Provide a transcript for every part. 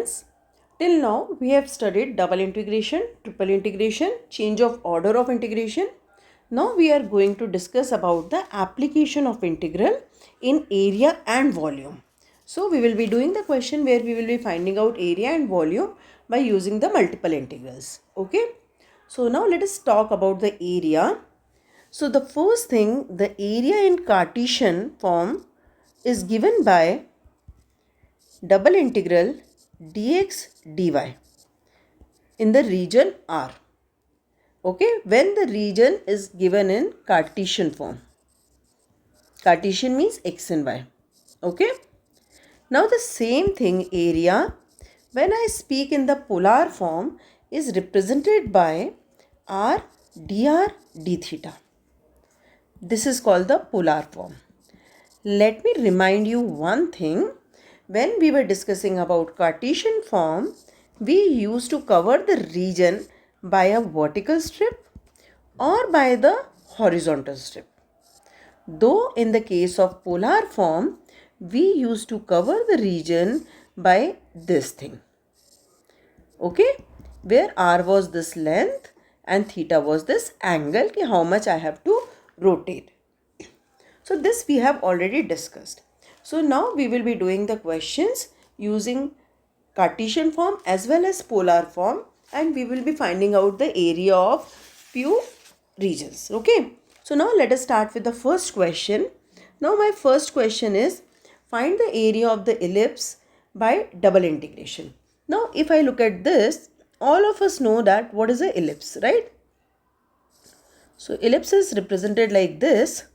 students, till now we have studied double integration, triple integration, change of order of integration. Now we are going to discuss about the application of integral in area and volume. So we will be doing the question where we will be finding out area and volume by using the multiple integrals. Okay. So now let us talk about the area. So the first thing, the area in Cartesian form is given by double integral dx dy in the region R. Okay, when the region is given in Cartesian form. Cartesian means x and y. Okay. Now the same thing, area, when I speak in the polar form, is represented by r dr d theta. This is called the polar form. Let me remind you one thing. When we were discussing about Cartesian form, we used to cover the region by a vertical strip or by the horizontal strip. Though in the case of polar form, we used to cover the region by this thing. Okay, where r was this length and theta was this angle, how much I have to rotate. So this we have already discussed. So now we will be doing the questions using Cartesian form as well as polar form, and we will be finding out the area of few regions. Okay. So now let us start with the first question. Now my first question is, find the area of the ellipse by double integration. Now if I look at this, all of us know that what is an ellipse, right? So ellipse is represented like this.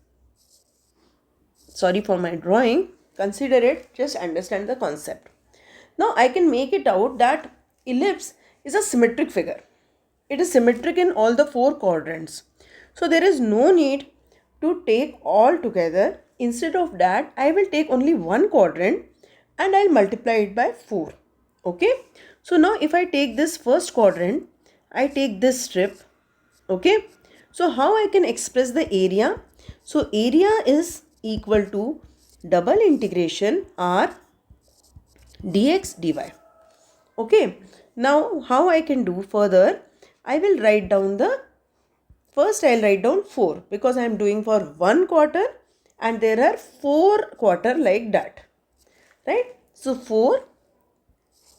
Sorry for my drawing. Consider it, just understand the concept. Now I can make it out that ellipse is a symmetric figure. It is symmetric in all the four quadrants. So there is no need to take all together. Instead of that, I will take only one quadrant and I'll multiply it by 4. Okay. So now if I take this first quadrant, I take this strip. Okay. So how I can express the area? So area is equal to double integration r dx dy. Okay. Now how I can do further? I will write down first I'll write down 4 because I am doing for 1 quarter and there are 4 quarter like that. Right. So 4,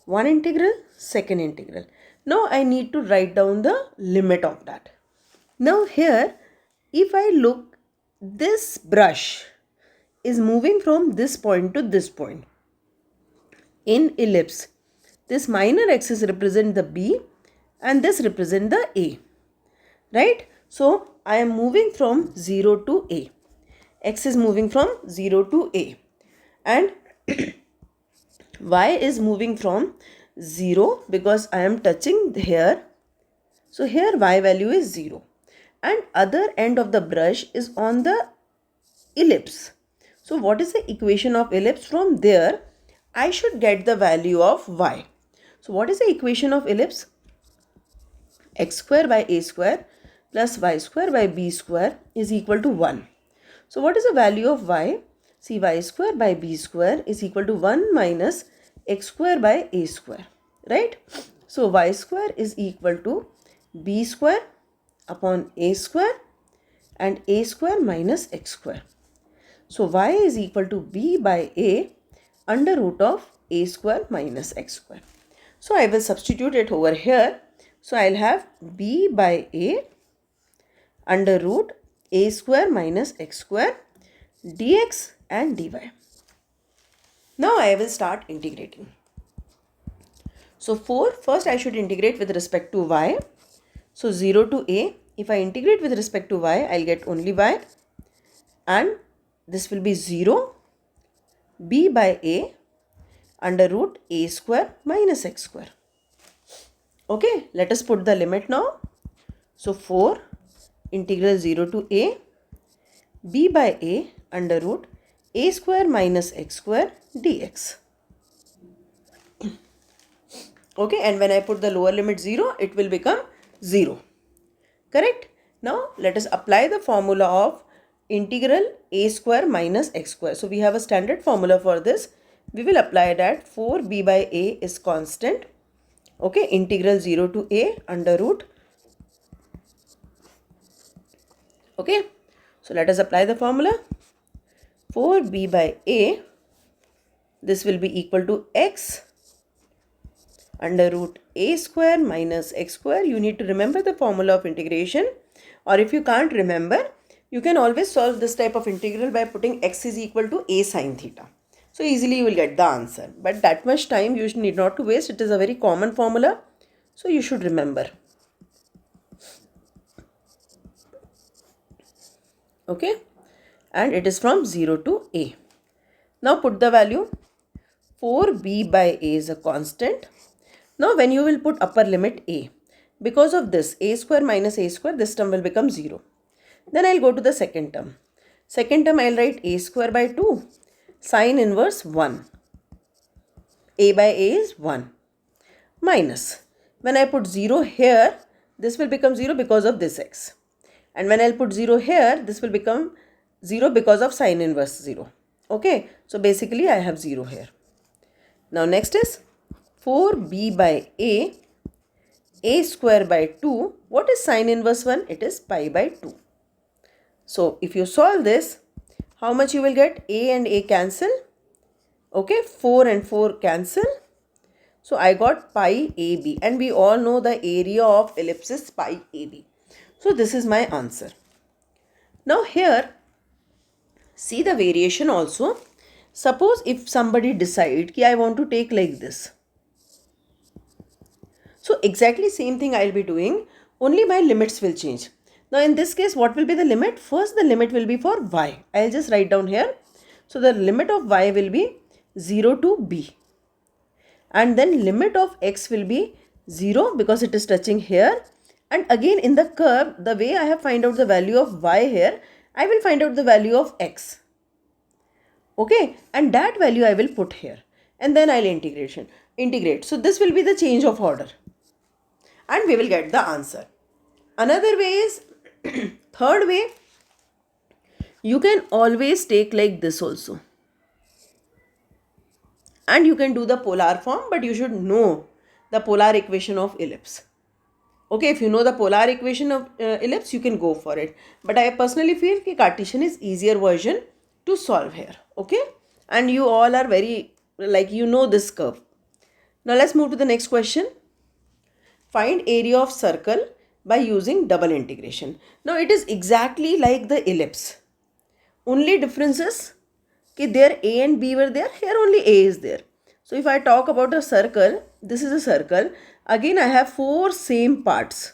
1 integral, second integral. Now I need to write down the limit of that. Now here, if I look, this brush is moving from this point to this point. In ellipse, this minor axis represent the B and this represent the A. Right? So I am moving from 0 to A. X is moving from 0 to A. And Y is moving from 0 because I am touching here. So here Y value is 0. And other end of the brush is on the ellipse. So what is the equation of ellipse? From there, I should get the value of y. So what is the equation of ellipse? X square by a square plus y square by b square is equal to 1. So what is the value of y? See, y square by b square is equal to 1 minus x square by a square. Right? So y square is equal to b square upon a square and a square minus x square. So y is equal to b by a under root of a square minus x square. So I will substitute it over here. So I'll have b by a under root a square minus x square dx and dy. Now I will start integrating. So 4, first I should integrate with respect to y. So 0 to a, if I integrate with respect to y, I'll get only y and this will be 0 b by a under root a square minus x square. Okay, let us put the limit now. So 4 integral 0 to a b by a under root a square minus x square dx. Okay, and when I put the lower limit 0, it will become 0. Correct? Now let us apply the formula of integral a square minus x square. So we have a standard formula for this. we will apply that 4b by a is constant. Okay, integral 0 to a under root. Okay, so let us apply the formula. 4b by a, this will be equal to x under root a square minus x square. You need to remember the formula of integration, or if you can't remember, you can always solve this type of integral by putting x is equal to a sine theta. So easily you will get the answer, but that much time you need not to waste. It is a very common formula, so you should remember. Okay, and it is from 0 to a. Now put the value. 4b by a is a constant. Now when you will put upper limit a, because of this a square minus a square, this term will become 0. Then I'll go to the second term. Second term I'll write a square by 2 sine inverse 1. A by a is 1 minus. When I put 0 here, this will become 0 because of this x. And when I'll put 0 here, this will become 0 because of sine inverse 0. Okay, so basically I have 0 here. Now next is 4b by a square by 2. What is sine inverse 1? It is pi by 2. So if you solve this, how much you will get? A and a cancel. Okay, 4 and 4 cancel. So I got pi AB, and we all know the area of ellipse is pi AB. So this is my answer. Now here, see the variation also. Suppose if somebody decide ki I want to take like this. So exactly same thing I will be doing, only my limits will change. Now in this case, what will be the limit? First the limit will be for y. I will just write down here. So the limit of y will be 0 to b. And then limit of x will be 0 because it is touching here. And again in the curve, the way I have find out the value of y here, I will find out the value of x. Okay, and that value I will put here. And then I'll integrate. So this will be the change of order. And we will get the answer. Another way is, third way, you can always take like this also. And you can do the polar form, but you should know the polar equation of ellipse. Okay, if you know the polar equation of ellipse, you can go for it. But I personally feel that Cartesian is easier version to solve here. Okay, and you all are very, like, you know this curve. Now let's move to the next question. Find area of circle by using double integration. Now it is exactly like the ellipse. Only difference is that there A and B were there, here only A is there. So if I talk about a circle, this is a circle. Again I have 4 same parts.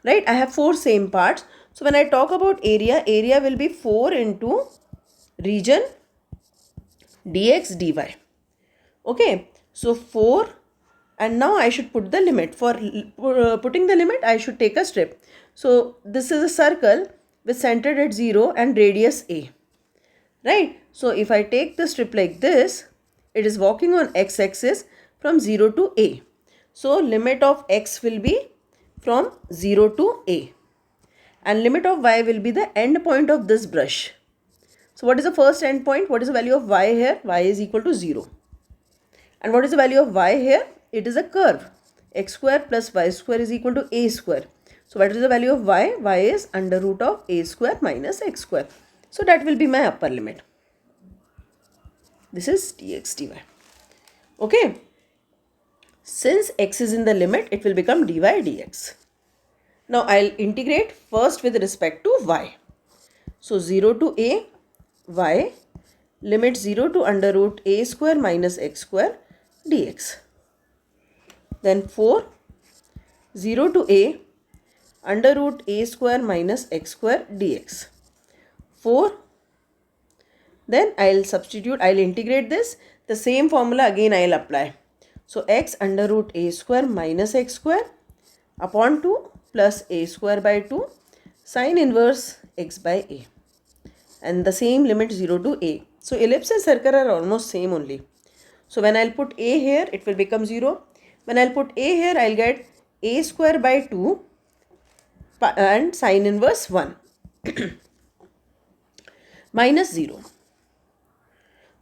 Right? I have 4 same parts. So when I talk about area, area will be 4 into region dx dy. Okay. So 4, and now I should put the limit. For putting the limit, I should take a strip. So this is a circle with centered at 0 and radius a. Right? So if I take the strip like this, it is walking on x-axis from 0 to a. So limit of x will be from 0 to a. And limit of y will be the end point of this brush. So what is the first end point? What is the value of y here? Y is equal to 0. And what is the value of y here? It is a curve. X square plus y square is equal to a square. So what is the value of y? Y is under root of a square minus x square. So that will be my upper limit. This is dx dy. Okay. Since x is in the limit, it will become dy dx. Now I'll integrate first with respect to y. So 0 to a, y, limit 0 to under root a square minus x square dx. Then 4, 0 to a, under root a square minus x square dx. 4, then I'll integrate this. The same formula again I'll apply. So x under root a square minus x square upon 2 plus a square by 2 sine inverse x by a. And the same limit 0 to a. So ellipse and circle are almost same only. So when I'll put a here, it will become 0. When I'll put a here, I'll get a square by 2 and sine inverse 1 minus 0.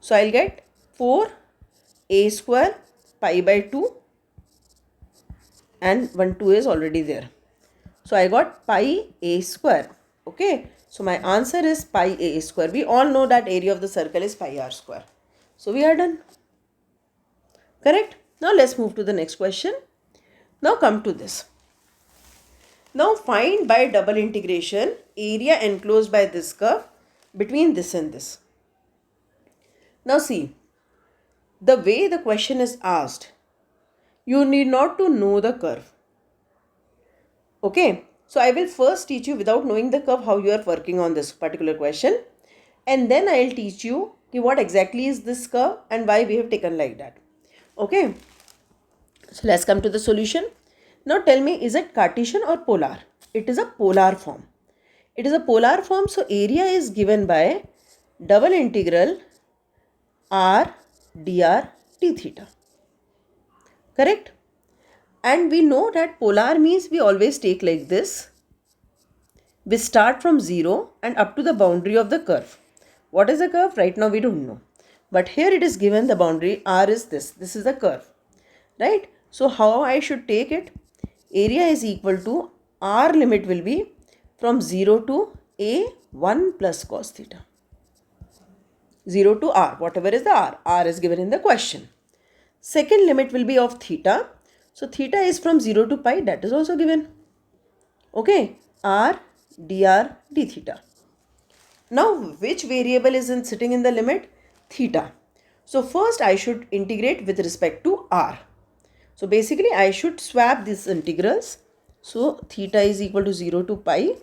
So I'll get 4a square pi by 2, and 1 2 is already there. So I got pi a square. Okay, so my answer is pi a square. We all know that area of the circle is pi r square. So we are done. Correct? Now let's move to the next question. Now come to this. Now find by double integration area enclosed by this curve between this and this. Now see, the way the question is asked, you need not to know the curve. Okay, so I will first teach you without knowing the curve how you are working on this particular question, and then I will teach you what exactly is this curve and why we have taken like that. Okay, so let's come to the solution. Now tell me, is it Cartesian or polar? It is a polar form. It is a polar form, so area is given by double integral r dr d theta. Correct? And we know that polar means we always take like this. We start from 0 and up to the boundary of the curve. What is the curve? Right now we don't know. But here it is given the boundary r is this. This is the curve. Right? So how I should take it? Area is equal to r limit will be from 0 to a 1 plus cos theta. 0 to r, whatever is the r is given in the question. Second limit will be of theta. So theta is from 0 to pi, that is also given. Okay, r dr d theta. Now which variable is sitting in the limit? Theta. So first I should integrate with respect to r. So basically I should swap these integrals. So theta is equal to 0 to pi.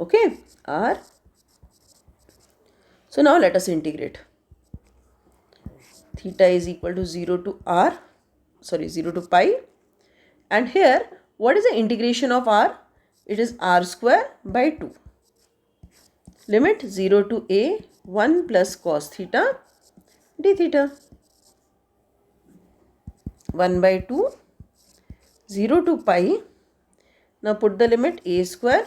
Okay, r. So now let us integrate. Theta is equal to 0 to r, 0 to pi. And here, what is the integration of r? It is r square by 2. Limit 0 to a 1 plus cos theta d theta. 1 by 2, 0 to pi. Now put the limit a square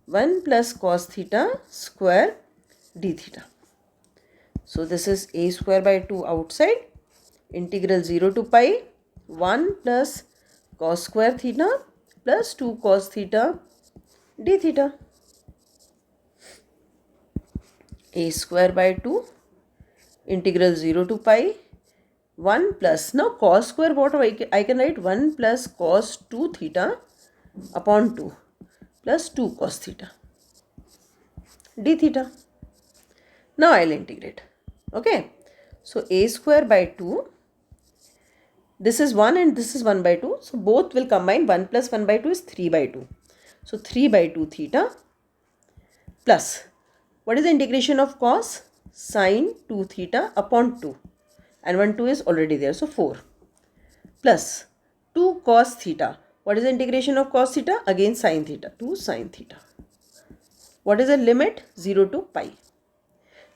1 plus cos theta square d theta. So this is a square by 2 outside, integral 0 to pi 1 plus cos square theta plus 2 cos theta d theta. A square by 2, integral 0 to pi 1 plus, now cos square, what I can write 1 plus cos 2 theta upon 2 plus 2 cos theta d theta. Now I will integrate. Okay, so a square by 2, this is 1 and this is 1 by 2, so both will combine. 1 plus 1 by 2 is 3 by 2. So 3 by 2 theta plus, what is the integration of cos? Sine 2 theta upon 2, and 1 2 is already there, so 4 plus 2 cos theta. What is the integration of cos theta? Again sine theta, 2 sine theta. What is the limit? 0 to pi.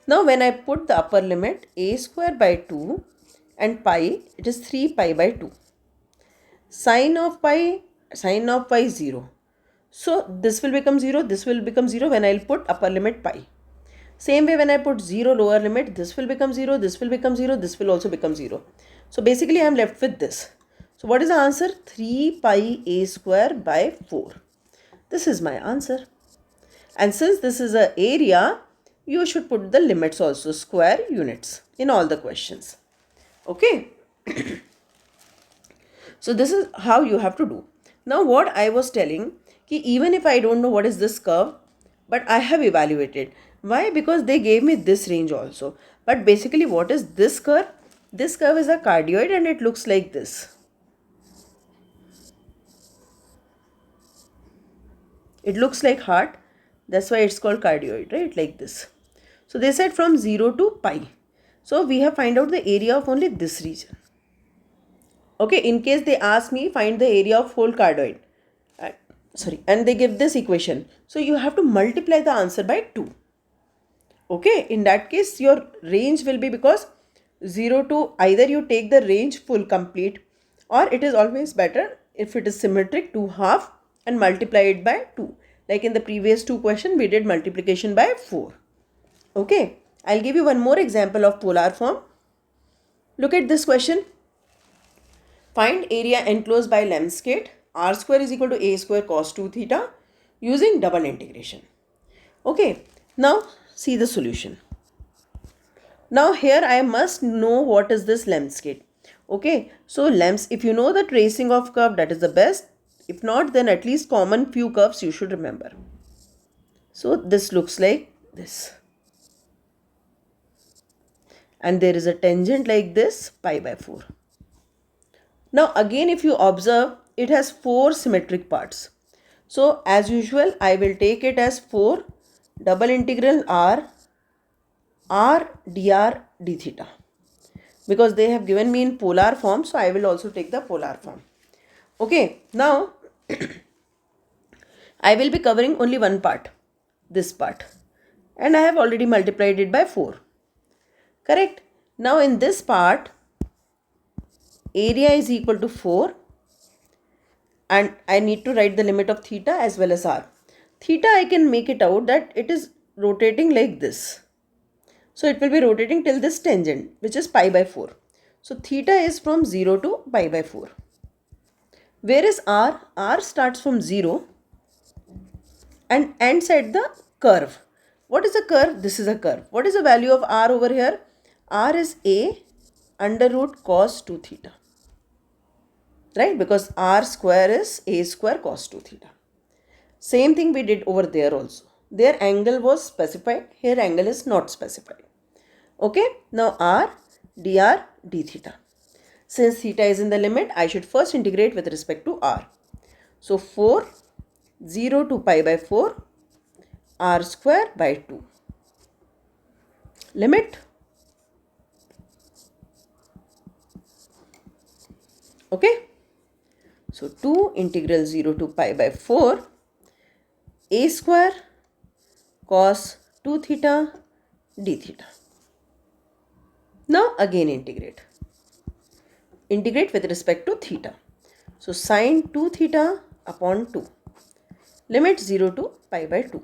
Now when I put the upper limit, a square by 2 and pi, it is 3 pi by 2. Sine of pi is 0. So this will become 0, this will become 0 when I will put upper limit pi. Same way when I put 0 lower limit, this will become 0, this will become 0, this will also become 0. So basically I am left with this. So what is the answer? 3 pi a square by 4. This is my answer. And since this is an area, you should put the limits also, square units, in all the questions. Okay. So this is how you have to do. Now what I was telling, ki even if I don't know what is this curve, but I have evaluated. Why? Because they gave me this range also. But basically what is this curve? This curve is a cardioid and it looks like this. It looks like heart. That's why it's called cardioid, right? Like this. So they said from 0 to pi. So we have find out the area of only this region. Okay, in case they ask me find the area of whole cardioid. And they give this equation. So you have to multiply the answer by 2. Okay, in that case your range will be, because 0 to, either you take the range full complete, or it is always better if it is symmetric to half and multiply it by 2. Like in the previous two questions, we did multiplication by 4. Okay, I'll give you one more example of polar form. Look at this question. Find area enclosed by lemniscate r square is equal to a square cos 2 theta using double integration. Okay, now see the solution. Now here I must know what is this lemniscate. Okay, so if you know the tracing of curve, that is the best. If not, then at least common few curves you should remember. So this looks like this. And there is a tangent like this, pi by 4. Now again, if you observe, it has 4 symmetric parts. So as usual, I will take it as 4 double integral r dr d theta. Because they have given me in polar form, so I will also take the polar form. Okay, now I will be covering only one part, this part. And I have already multiplied it by 4. Correct? Now in this part, area is equal to 4. And I need to write the limit of theta as well as r. Theta, I can make it out that it is rotating like this. So it will be rotating till this tangent, which is pi by 4. So theta is from 0 to pi by 4. Where is r? R starts from 0 and ends at the curve. What is a curve? This is a curve. What is the value of r over here? R is a under root cos 2 theta. Right? Because r square is a square cos 2 theta. Same thing we did over there also. Their angle was specified. Here angle is not specified. Okay. Now r dr d theta. Since theta is in the limit, I should first integrate with respect to r. So 4, 0 to pi by 4, r square by 2. Limit. Okay. So 2 integral 0 to pi by 4, a square cos 2 theta d theta. Now again integrate. Integrate with respect to theta. So sine 2 theta upon 2. Limit 0 to pi by 2.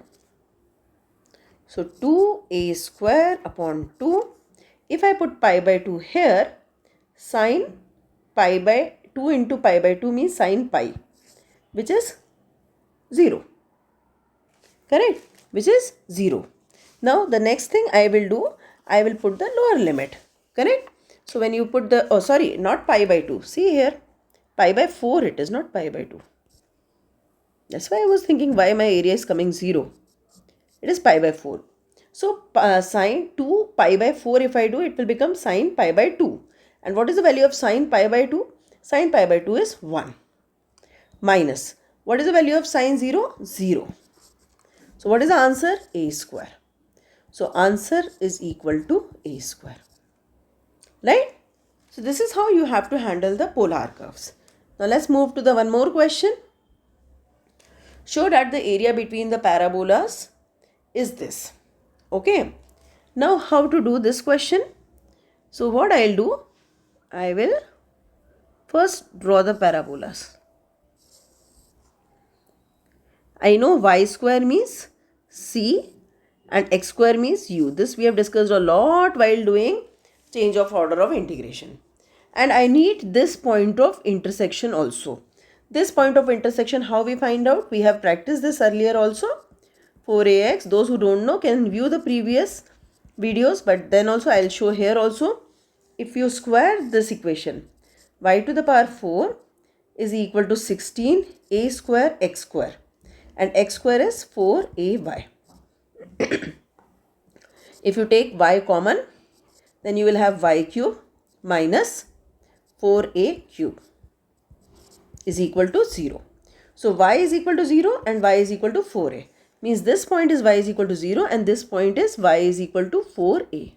So 2a square upon 2. If I put pi by 2 here, sine pi by 2 into pi by 2 means sine pi, which is 0. Correct? Which is 0. Now the next thing I will do, I will put the lower limit. Correct? So when you put the, not pi by 2. See here, pi by 4 it is, not pi by 2. That's why I was thinking why my area is coming 0. It is pi by 4. So sine 2 pi by 4 if I do, it will become sine pi by 2. And what is the value of sine pi by 2? Sine pi by 2 is 1. Minus. What is the value of sine 0? 0. So what is the answer? A square. So answer is equal to a square. Right? So this is how you have to handle the polar curves. Now let's move to the one more question. Show that the area between the parabolas is this. Okay. Now how to do this question? So what I'll do, I will first draw the parabolas. I know y square means c and x square means u. This we have discussed a lot while doing change of order of integration. And I need this point of intersection also. This point of intersection, how we find out? We have practiced this earlier also. 4ax. Those who don't know can view the previous videos, but then also I'll show here also. If you square this equation, y to the power 4 is equal to 16 a square x square, and x square is 4ay. If you take y common, then you will have y cube minus 4a cube is equal to 0. So y is equal to 0 and y is equal to 4a. Means this point is y is equal to 0 and this point is y is equal to 4a.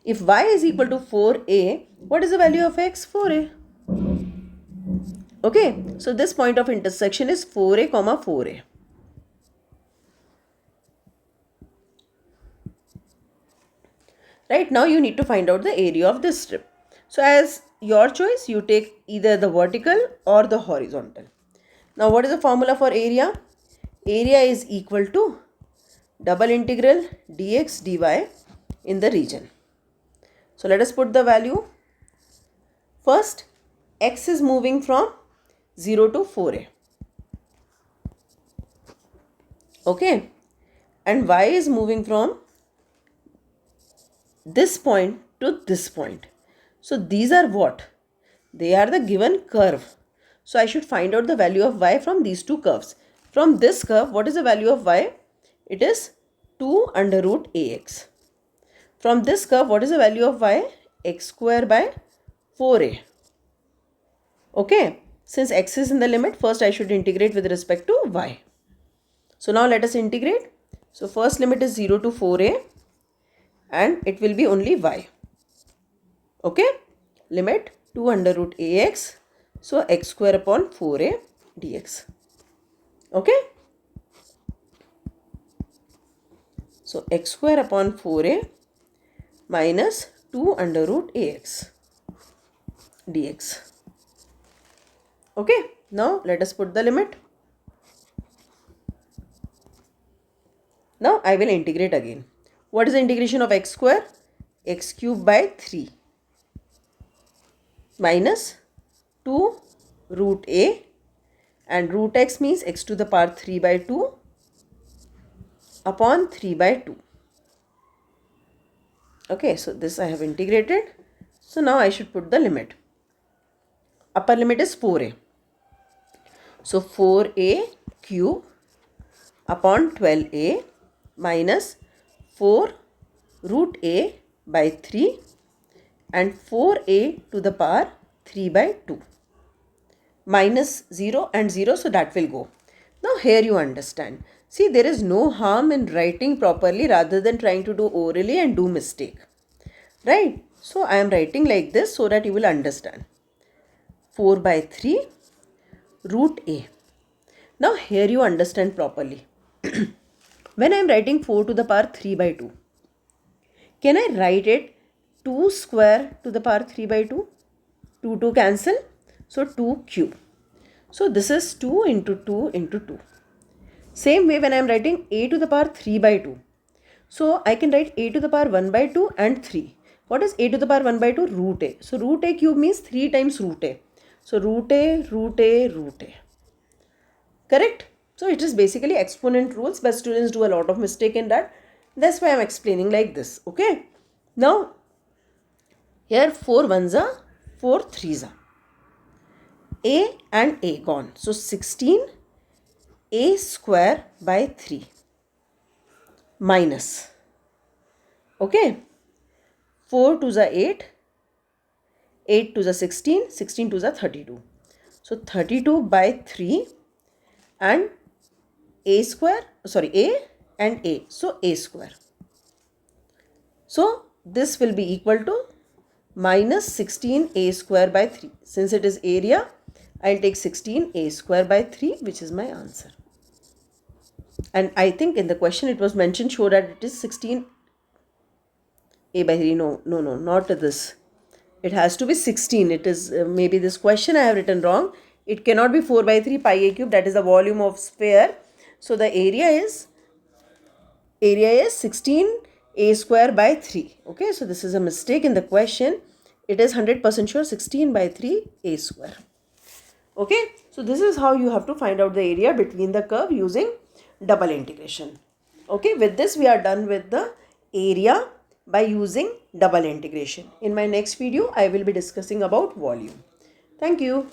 If y is equal to 4a, what is the value of x? 4a. Okay, so this point of intersection is 4a comma 4a. Right, now you need to find out the area of this strip. So as your choice, you take either the vertical or the horizontal. Now what is the formula for area? area is equal to double integral dx dy in the region. So let us put the value. First, x is moving from 0 to 4a. Okay, and y is moving from this point to this point. So these are what? They are the given curve. So I should find out the value of y from these two curves. From this curve, what is the value of y? It is 2 under root ax. From this curve, what is the value of y? X square by 4a. Okay, since x is in the limit, first I should integrate with respect to y. So now let us integrate. So first limit is 0 to 4a and it will be only y. Okay, limit 2 under root ax. So x square upon 4a dx. Okay. So x square upon 4a minus 2 under root ax dx. Okay, now let us put the limit. Now I will integrate again. What is the integration of x square? X cube by 3 minus 2 root a, and root x means x to the power 3 by 2 upon 3 by 2. Okay, so this I have integrated. So now I should put the limit. Upper limit is 4a. So 4a cube upon 12a minus 4 root a by 3 and 4a to the power 3 by 2. Minus 0 and 0, so that will go. Now here you understand. See, there is no harm in writing properly rather than trying to do orally and do mistake. Right? So I am writing like this so that you will understand. 4 by 3 root a. Now here you understand properly. When I am writing 4 to the power 3 by 2, can I write it 2 square to the power 3 by 2? 2 cancel. So 2 cube. So this is 2 into 2 into 2. Same way when I am writing a to the power 3 by 2. So I can write a to the power 1 by 2 and 3. What is a to the power 1 by 2? Root a. So root a cube means 3 times root a. So root a, root a, root a. Correct? So it is basically exponent rules, but students do a lot of mistake in that. That's why I am explaining like this. Okay? Now, here 4 ones are, 4 threes are. A and a gone. So 16 a square by 3 minus. Okay? 4 2s are 8. 8 2s are 16. 16 2s are 32. So 32 by 3 and a square, sorry, a and a. So a square. So this will be equal to minus 16a square by 3. Since it is area, I will take 16a square by 3, which is my answer. And I think in the question it was mentioned, show that it is 16a by 3. No, not this. It has to be 16. It is maybe this question I have written wrong. It cannot be 4 by 3 pi a cube. That is the volume of sphere. So the area is 16a square by 3. Okay, so this is a mistake in the question. It is 100% sure 16 by 3 a square. Okay, so this is how you have to find out the area between the curve using double integration. Okay, with this we are done with the area by using double integration. In my next video, I will be discussing about volume. Thank you.